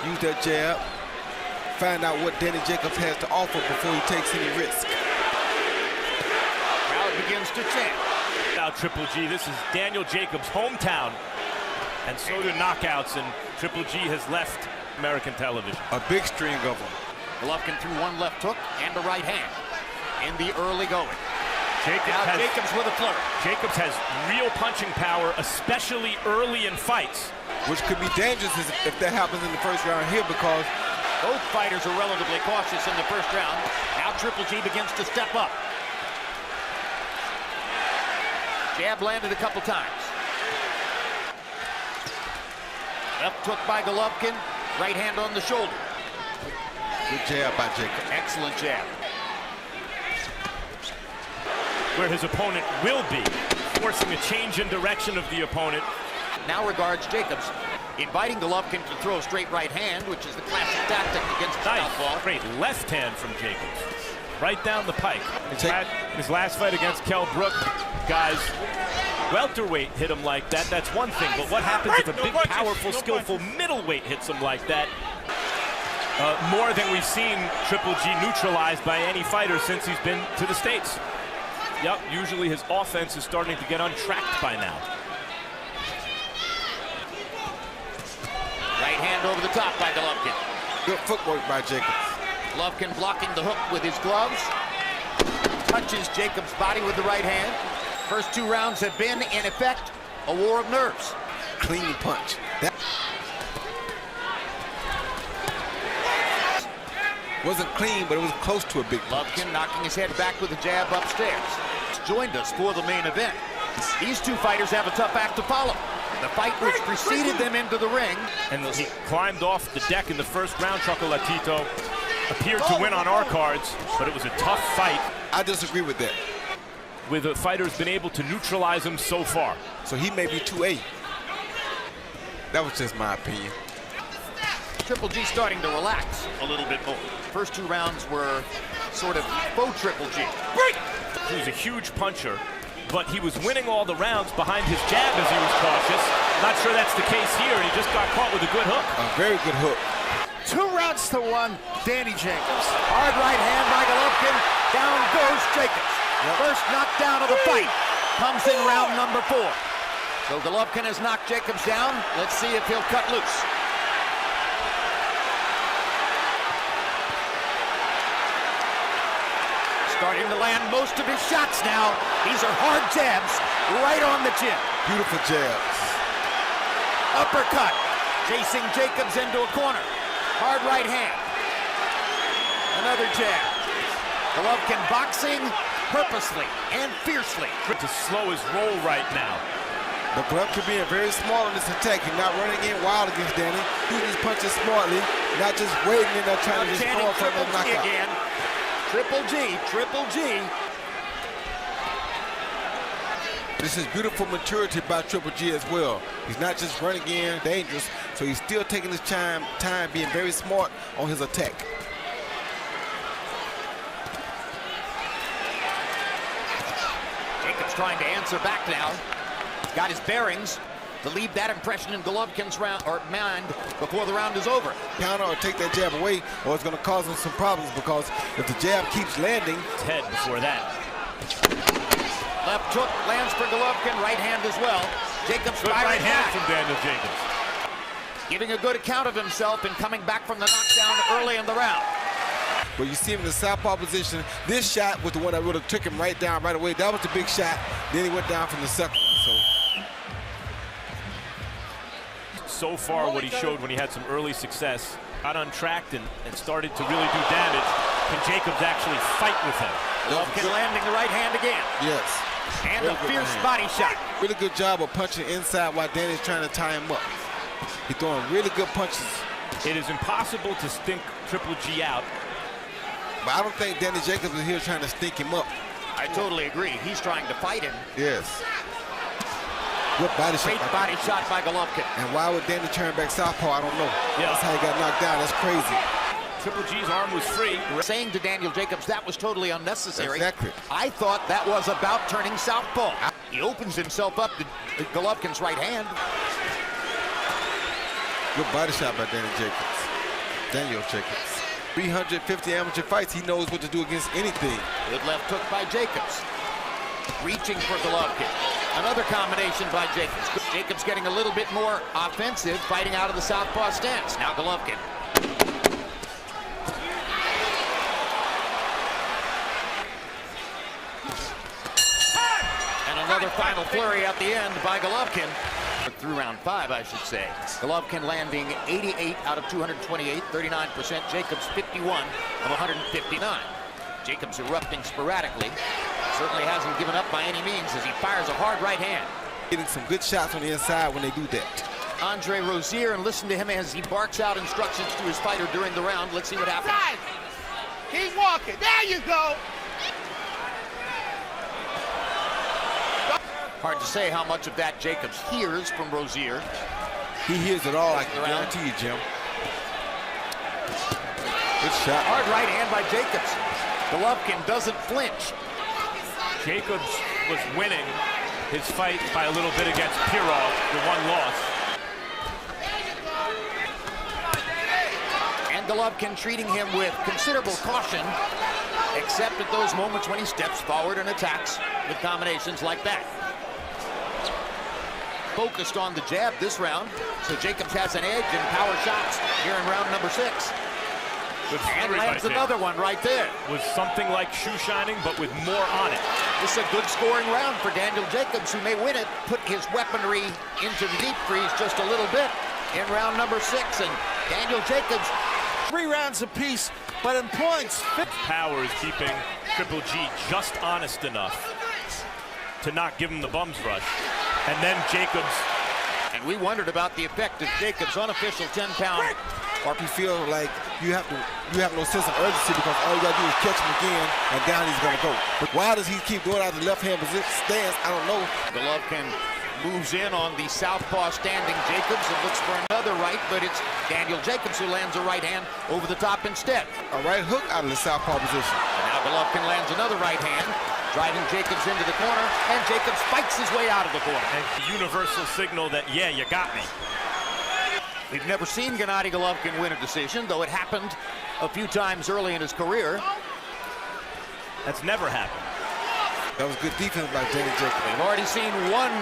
use that jab, find out what Danny Jacobs has to offer before he takes any risk. Crowd begins to chant. Now Triple G, this is Daniel Jacobs' hometown. And so do knockouts, and Triple G has left American television. A big string of them. Golovkin threw one left hook and a right hand in the early going. Jacobs with a flurry. Jacobs has real punching power, especially early in fights. Which could be dangerous if that happens in the first round here, because both fighters are relatively cautious in the first round. Now Triple G begins to step up. Jab landed a couple times. Left hook by Golovkin, right hand on the shoulder. Good jab by Jacobs. Excellent jab. Where his opponent will be, forcing a change in direction of the opponent. Now regards Jacobs, inviting Golovkin to throw a straight right hand, which is the classic tactic against the southpaw. Great left hand from Jacobs. Right down the pike. His last fight against Kell, Brook, guys, welterweight hit him like that, that's one thing. But what happens if a big, powerful, skillful middleweight hits him like that? More than we've seen Triple G neutralized by any fighter since he's been to the States. Yep, usually his offense is starting to get untracked by now. Right hand over the top by Golovkin. Good footwork by Jacobs. Golovkin blocking the hook with his gloves. Touches Jacobs' body with the right hand. First two rounds have been, in effect, a war of nerves. Clean punch. That wasn't clean, but it was close to a big punch. Golovkin knocking his head back with a jab upstairs. Joined us for the main event. These two fighters have a tough act to follow. The fight which preceded them into the ring. And he climbed off the deck in the first round, Chocolatito. Appeared to win on our cards, but it was a tough fight. I disagree with that. With the fighters been able to neutralize him so far. So he may be 2A. That was just my opinion. Triple G starting to relax a little bit more. First two rounds were sort of faux Triple G. He was a huge puncher, but he was winning all the rounds behind his jab as he was cautious. Not sure that's the case here, and he just got caught with a good hook. A very good hook. 2 rounds to 1, Danny Jacobs. Hard right hand by Golovkin. Down goes Jacobs. First knockdown of the fight comes in round number 4. So Golovkin has knocked Jacobs down. Let's see if he'll cut loose. Starting to land most of his shots now. These are hard jabs right on the chin. Beautiful jabs. Uppercut. Chasing Jacobs into a corner. Hard right hand. Another jab. Golovkin boxing purposely and fiercely. To slow his roll right now. But Golovkin being very smart on this attack. He's not running in wild against Danny. He's just punching smartly, not just waiting in there trying to just throw for the knockout. Again. Triple G, Triple G. This is beautiful maturity by Triple G as well. He's not just running in dangerous, so he's still taking his time being very smart on his attack. Jacobs trying to answer back now. Got his bearings to leave that impression in Golovkin's mind before the round is over. Counter or take that jab away, or it's going to cause him some problems, because if the jab keeps landing. His head before that. Left hook lands for Golovkin, right hand as well. Jacobs good firing right hand back. from Daniel Jacobs. Giving a good account of himself and coming back from the knockdown early in the round. But you see him in the southpaw position. This shot was the one that would have took him right down right away. That was the big shot. Then he went down from the second one. So far, what he showed when he had some early success, got untracked and started to really do damage. Can Jacobs actually fight with him? Golovkin landing the right hand again. Yes. And a fierce body shot. Really good job of punching inside while Danny's trying to tie him up. He's throwing really good punches. It is impossible to stink Triple G out. But I don't think Danny Jacobs is here trying to stink him up. I totally agree. He's trying to fight him. Yes. Good body shot. Great body shot by Golovkin. And why would Danny turn back southpaw? I don't know. Yeah. That's how he got knocked down. That's crazy. Triple G's arm was free. Saying to Daniel Jacobs that was totally unnecessary. Exactly. I thought that was about turning southpaw. He opens himself up to Golovkin's right hand. Good body shot by Danny Jacobs. Daniel Jacobs. 350 amateur fights. He knows what to do against anything. Good left hook by Jacobs. Reaching for Golovkin. Another combination by Jacobs. Jacobs getting a little bit more offensive, fighting out of the southpaw stance. Now Golovkin. And another final flurry at the end by Golovkin. Through round 5, I should say. Golovkin landing 88 out of 228, 39%. Jacobs 51 of 159. Jacobs erupting sporadically. Certainly hasn't given up by any means as he fires a hard right hand. Getting some good shots on the inside when they do that. Andre Rozier, and listen to him as he barks out instructions to his fighter during the round. Let's see what happens. Keep walking. There you go. Hard to say how much of that Jacobs hears from Rozier. He hears it all, I can guarantee you, Jim. Good shot. Hard right hand by Jacobs. Golovkin doesn't flinch. Jacobs was winning his fight by a little bit against Pirog, the one loss. And Golovkin treating him with considerable caution, except at those moments when he steps forward and attacks with combinations like that. Focused on the jab this round, so Jacobs has an edge in power shots here in round number 6. And lands another one right there. Was something like shoe shining, but with more on it. This is a good scoring round for Daniel Jacobs, who may win it, put his weaponry into the deep freeze just a little bit in round number 6. And Daniel Jacobs, 3 rounds apiece, but in points. Power is keeping Triple G just honest enough to not give him the bum's rush. And then Jacobs. And we wondered about the effect of Jacobs' unofficial 10-pound. Or if you feel like you have no sense of urgency because all you gotta do is catch him again and down he's gonna go. But why does he keep going out the left-hand stance? I don't know. Golovkin moves in on the southpaw standing Jacobs and looks for another right, but it's Daniel Jacobs who lands a right hand over the top instead. A right hook out of the southpaw position. And now Golovkin lands another right hand, driving Jacobs into the corner, and Jacobs fights his way out of the corner. And the universal signal that, yeah, you got me. We've never seen Gennady Golovkin win a decision, though it happened a few times early in his career. That's never happened. That was good defense by Daniel Jacobs. We've already seen one.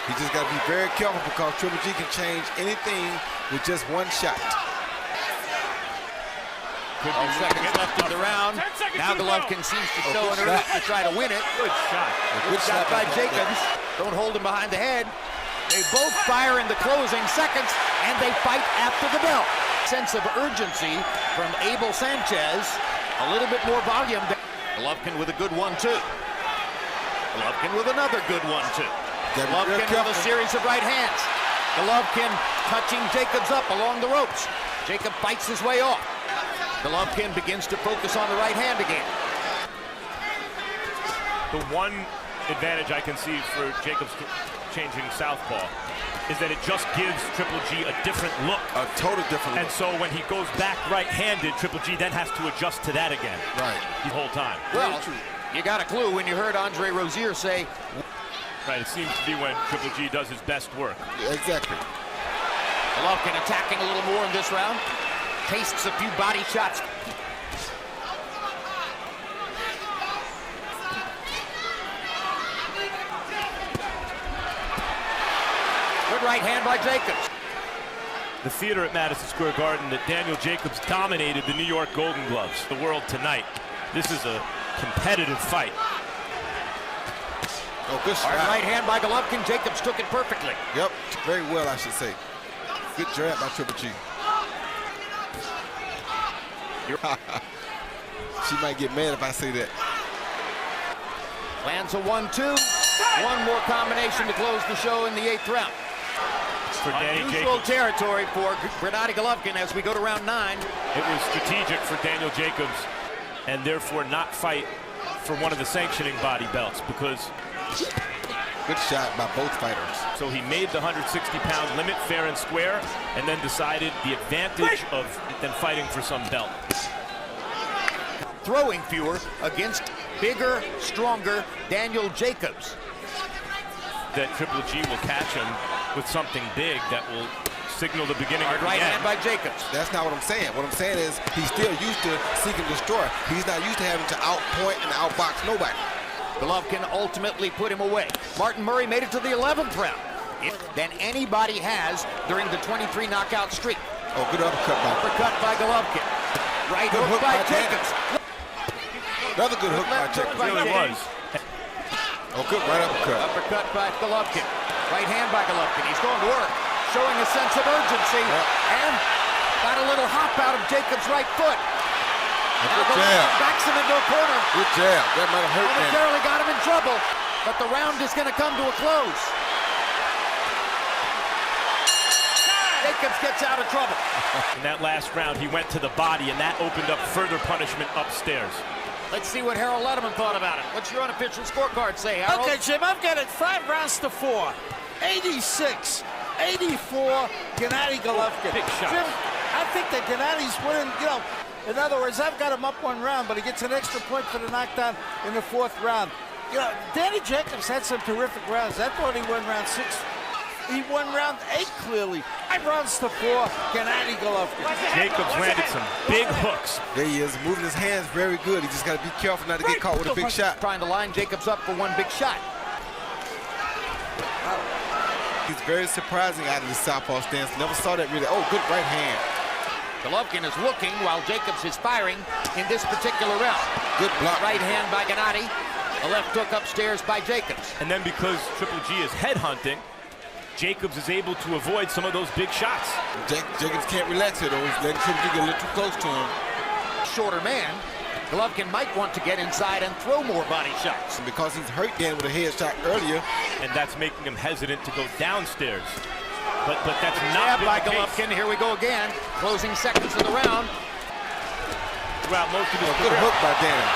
He just got to be very careful because Triple G can change anything with just one shot. 12 seconds left in the round. Now Golovkin seems to show an urge to try to win it. Good shot. Good shot by Jacobs. Don't hold him behind the head. They both fire in the closing seconds, and they fight after the bell. Sense of urgency from Abel Sanchez. A little bit more volume. Golovkin with a good 1-2. Golovkin with another good 1-2. Golovkin with a series of right hands. Golovkin touching Jacobs up along the ropes. Jacob fights his way off. Golovkin begins to focus on the right hand again. The one advantage I can see for Jacobs changing southpaw is that it just gives Triple G a different look. A total different look. And so when he goes back right-handed, Triple G then has to adjust to that again. Right. The whole time. Well, you got a clue when you heard Andre Rozier say. Right, it seems to be when Triple G does his best work. Exactly. Golovkin attacking a little more in this round. Tastes a few body shots. Good right hand by Jacobs. The theater at Madison Square Garden that Daniel Jacobs dominated the New York Golden Gloves, the world tonight. This is a competitive fight. Oh, good shot. Hard right hand by Golovkin. Jacobs took it perfectly. Yep, very well, I should say. Good jab by Triple G. She might get mad if I say that. Lands a 1-2. One more combination to close the show in the 8th round. For Unusual territory for Gennady Golovkin as we go to round 9. It was strategic for Daniel Jacobs and therefore not fight for one of the sanctioning body belts because... Good shot by both fighters. So he made the 160-pound limit fair and square and then decided the advantage of then fighting for some belt. Throwing fewer against bigger, stronger Daniel Jacobs. That Triple G will catch him with something big that will signal the beginning of the right end. hand by Jacobs. That's not what I'm saying. What I'm saying is he's still used to seek and destroy. He's not used to having to outpoint and outbox nobody. Golovkin ultimately put him away. Martin Murray made it to the 11th round. Than anybody has during the 23 knockout streak. Oh, good uppercut by Golovkin. Right good hook by Jacobs. Another good hook by Jacobs. It really was. Oh, good right uppercut. Uppercut by Golovkin. Right hand by Golovkin. He's going to work, showing a sense of urgency. And got a little hop out of Jacobs' right foot. Good jab. Backs him into a corner. Good jab. That might have hurt him. Momentarily got him in trouble, but the round is going to come to a close. Jacobs gets out of trouble. In that last round, he went to the body, and that opened up further punishment upstairs. Let's see what Harold Letterman thought about it. What's your unofficial scorecard say, Harold? Okay, Jim, I've got it 5 rounds to 4. 86, 84, Gennady Golovkin. Big shot. Jim, I think that Gennady's winning, you know. In other words, I've got him up 1 round, but he gets an extra point for the knockdown in the 4th round. You know, Danny Jacobs had some terrific rounds. I thought he won round 6. He won round 8 clearly. 5 rounds to 4, Gennady Golovkin. Jacobs landed some big hooks. There he is, moving his hands very good. He just got to be careful not to get caught with a big shot. Trying to line Jacobs up for 1 big shot. He's very surprising out of the southpaw stance. Never saw that really. Oh, good right hand. Golovkin is looking while Jacobs is firing in this particular round. Good block. Right hand by Gennady. A left hook upstairs by Jacobs. And then because Triple G is headhunting, Jacobs is able to avoid some of those big shots. Jacobs can't relax here, though. He's letting Triple G get a little too close to him. Shorter man. Golovkin might want to get inside and throw more body shots. And because he's hurt Dan with a headshot earlier. And that's making him hesitant to go downstairs. But that's Jab not by been the Golovkin. case. Here we go again. Closing seconds of the round. Throughout most of his Good career. hook by Danny.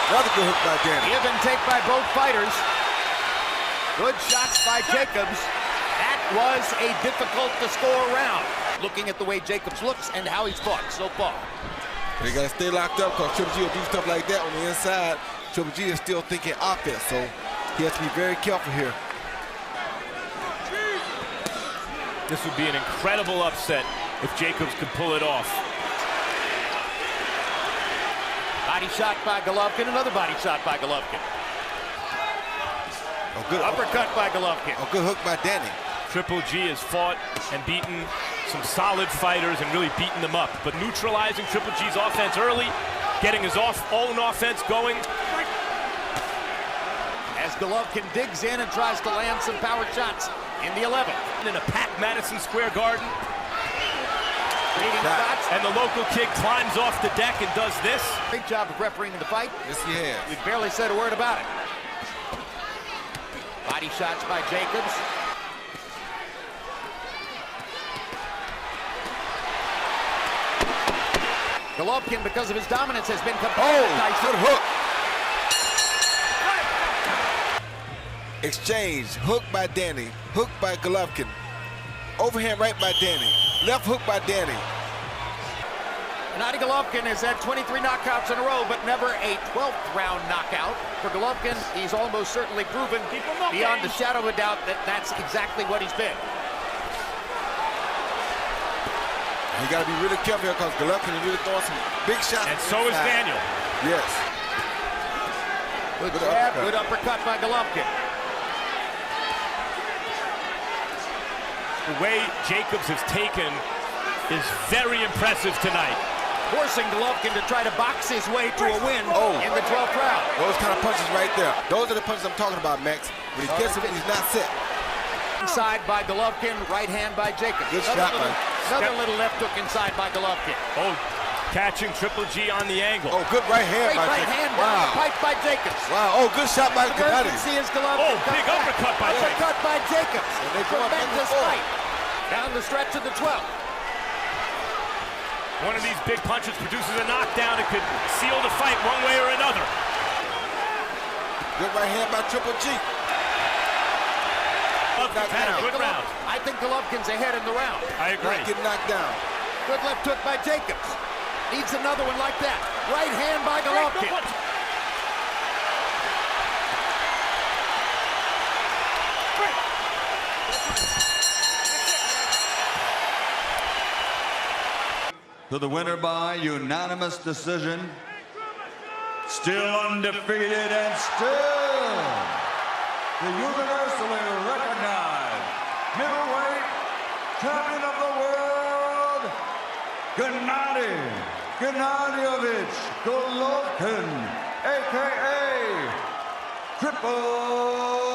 Another good hook by Danny. Give and take by both fighters. Good shots by Jacobs. That was a difficult to score round. Looking at the way Jacobs looks and how he's fought so far. They got to stay locked up because Triple G will do stuff like that on the inside. Triple G is still thinking offense, so he has to be very careful here. This would be an incredible upset if Jacobs could pull it off. Body shot by Golovkin. Another body shot by Golovkin. Oh, good Uppercut by Golovkin. Oh, good hook by Danny. Triple G has fought and beaten some solid fighters and really beaten them up. But neutralizing Triple G's offense early, getting his own offense going. As Golovkin digs in and tries to land some power shots in the 11th. In a packed Madison Square Garden. Leading shots. And the local kid climbs off the deck and does this. Great job of refereeing the fight. Yes, he has. We barely said a word about it. Body shots by Jacobs. Golovkin, because of his dominance, has been competitive. Good hook. Exchange. Hook by Danny. Hook by Golovkin. Overhand right by Danny. Left hook by Danny. Gennady Golovkin has had 23 knockouts in a row, but never a 12th round knockout. For Golovkin, he's almost certainly proven beyond the shadow of a doubt that that's exactly what he's been. You got to be really careful here because Golovkin is really throwing some big shots. And so is Daniel. Yes. Good jab, good uppercut by Golovkin. The way Jacobs has taken is very impressive tonight. Forcing Golovkin to try to box his way to a win in the 12th round. Those kind of punches right there. Those are the punches I'm talking about, Max. When he gets it, he's not set. Inside by Golovkin, right hand by Jacobs. Good shot, man. Another little left hook inside by Golovkin. Oh, catching Triple G on the angle. Oh, good right hand Great by right Jacobs. hand down the pipe by Jacobs. Wow. Oh, good shot by Gennady. Emergency is Golovkin. Oh, big uppercut by Jacobs. Uppercut by Jacobs. And they go up Tremendous and fight. Down the stretch of the 12th. One of these big punches produces a knockdown. It could seal the fight one way or another. Good right hand by Triple G. Golovkin's had a good round. I think Golovkin's ahead in the round. I agree. Not getting knocked down. Good left hook by Jacobs. Needs another one like that. Right hand by Golovkin. to the winner by unanimous decision. Still undefeated and still the universally recognized middleweight champion of the world, Gennady Golovkin, a.k.a. Triple